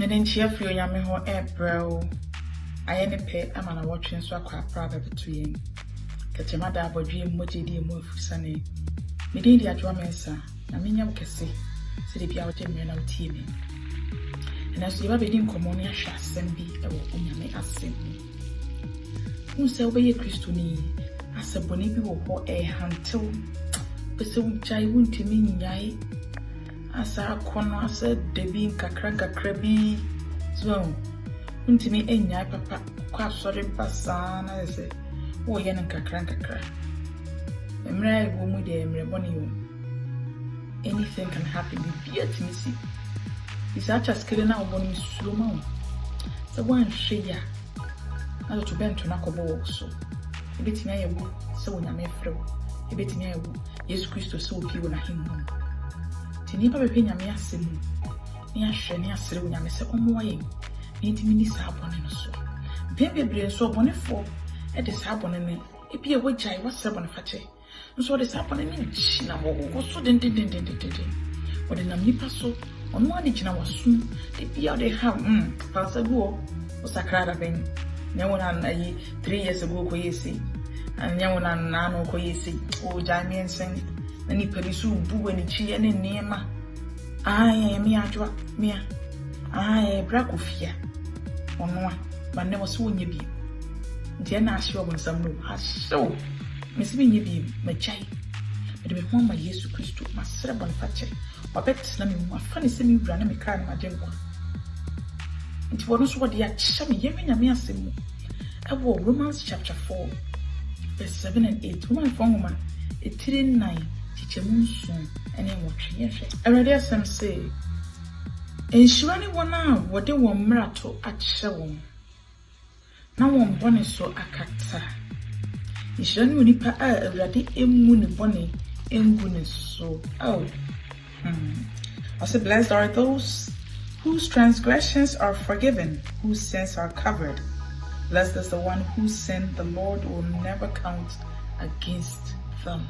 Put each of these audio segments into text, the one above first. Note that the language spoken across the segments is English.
And then cheer for your yammy ho air bro. I any pay a man a watching so I private between. Catch a mother about dream moji dear move sunny. Medidi at your mesa, I mean you can see, said if you are Jimmy and teaming. And as you have been commonia shall send be a woman as send me. Who say obey Christuni as a bonibi or a hantel, but so which I won't mean yai. As a corner said, the being cacraca crabby so. Won't me a yai papa, quite sorry, passan, I say, oh, yan and cacranca crack. A married woman, dear, anything can happen, be beer to me. It's such as killing out one slow mo. The one shea. Not to bend to knuckle ball so. A bit near you, so when I may throw. A bit near you, yes, Christo so people at him. Tinipa Pena me a sim. Near Shania Sir when I may say, oh, my, 80 minutes upon and so. Baby brain so bonnet for at this happen in me. It be a witch I was 7 fatty. And so this happened in China was so did. What in a nipa so. On one digina was soon, the beer they have, pass a go, was a crowd of them. No one and 3 years ago, Koyesi, and no one and Nano Koyesi, oh, Jamie sing, and Nipadisu, Boo and Chi and Nema. I am Mia, I brack of fear. On one, but never saw you be. Diana sure when some room has so. Miss Vinny be, my child. But be one my years to Christo, my cerebral factory. I bet na me mo afani se me wura na me kra na madenkwa nti wono so wode ya kya me yemi nyame asemu ewo Romans chapter 4 verse 7 and 8 woman from woman 39 tichemu nson ene wotwe yehwe awrade asem say enshirani wona wode wo mrato akye wo na wo mbone so akata enshirani onipa a awrade emu ne bone engu ne so oh. I said, blessed are those whose transgressions are forgiven, whose sins are covered. Blessed is the one whose sin the Lord will never count against them.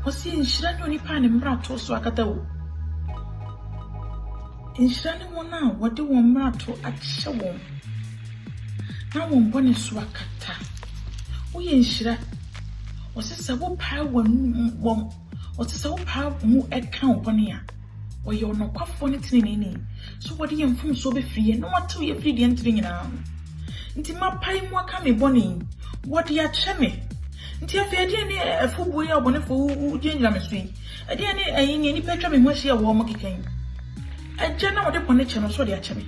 What's in Shirani only pan and brato so akata? In Shirani wana, what do one brato at Shawon? Now one bonnet swakata. We in Shira was this a whoop pie one. What is so powerful more account on here? Or you're not quite funny to any. So what do you inform so be free and no one to you free the entering in arm? Into my pie more coming bonny. What do you chemmy? Until if you a full boy or one for James Street. I didn't any petra in which you are warm again. I general what upon the channel so they are chemmy.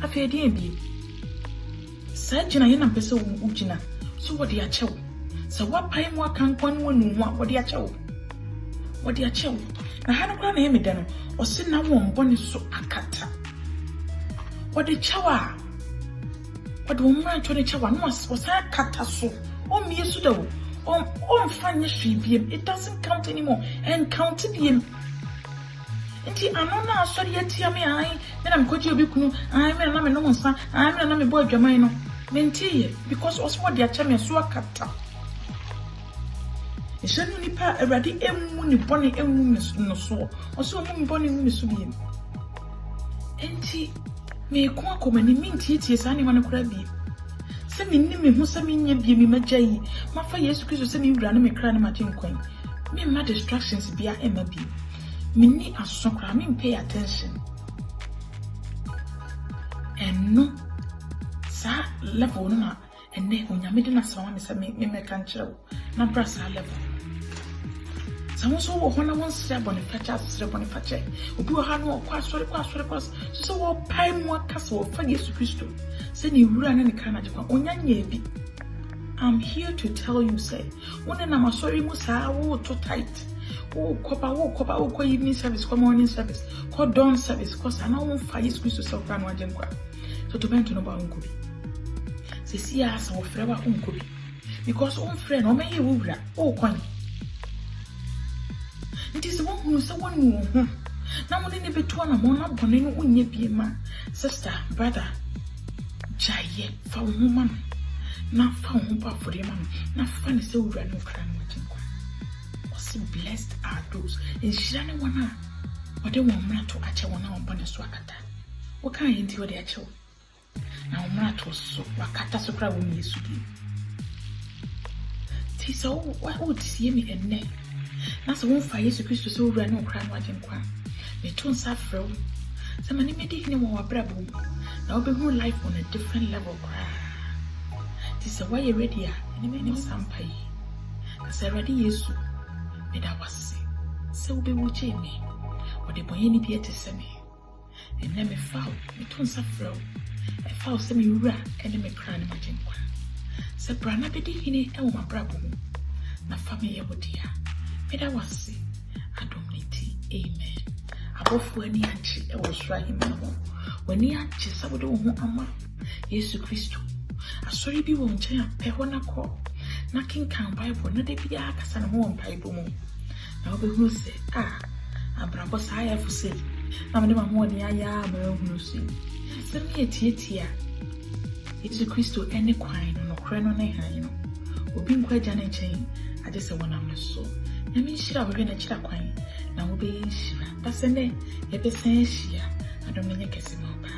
I fear dear be. Sergeant, I am a person Ujina. So what do you chow? So what pie more can one what do you chow? What do you chow? Na hano kwa na yemi deno, o si na mboni so akata. What the chawa? What the woman to the chawa? No, was akata so. Oh, me so do. Oh, fanya BM. It doesn't count anymore. And count BM. Inti anona sorry yeti ya me ai. Then I'm going to be kunu. I me na me no monsa. I me na me boy dwamai no. Menti because also what they are so akata. Ishani nipa eradi emu ni boni emu no so oso mu boni mu so bi enti me ko akoma ni minti tie sa ni wana kura bi se me ni me hu se me nya bi me magyayi mafa Yesu Kristo se me wura na me kra na matin kwan me ma distractions bia ema bi me ni asokra me pay attention and no sa level na ene onyame de na sawa me se me kan kire na brasa level. Someone so one on step on the patch, Ubu Hano, quas, so pie more castle for Yesu Christo. Send you run in the Canada, Onyan. I'm here to tell you, say, one and I'm sorry, Musa, too tight. Oh, copper, evening service, morning service, call dawn service, cause I know fire Yesu Christo self ran one jemqua. So to bend to no about Unkubi. Say, see us or forever Unkubi. Because own friend, or may you oh, coin. It is the one who is one who. Now, when any between a mona bonnet, when ye be ma, sister, brother, Jaye, for woman, not found for the man, not funny so run no crime watching. Was blessed are those, and she done one, but they want to catch one on Bonnet Swakata. What kind of into the actual? Now, Mat was so, what catastrophe when you should be. Tis so, what would see me and neck? That's a one for Jesus Christ so run no crime watching quam. They don't suffer. Some many made him more brabo. Now be more life on a different level. Tis a way you ready, and you may know some pay. As I ready is so, and I was sick. So be watching me. Or the boy any peer to send me. And let me foul, me don't suffer. I foul semi ra, and me crying watching quam. So Brana be digging it, my brabo. Na family would dear. Meda wasi adomniti amen abofo ani anchi e wo sra him no wani anchi sabodo ho ama Yesu Kristo asori bi wo nchen apɛ ho na kɔ na kinkan Bible na de bia akasa na ho Bible mu na obehunu se abrabo sa ya fu se na me ma ho ni aya ma ehunu se se me etietia Yesu Kristo ene kwan no kore no ne han no obi nkwa gya na nchen ade se wona me so na me shira wo na chira kwan na wo be shira basene ye be sen shia adom ne kese mo ba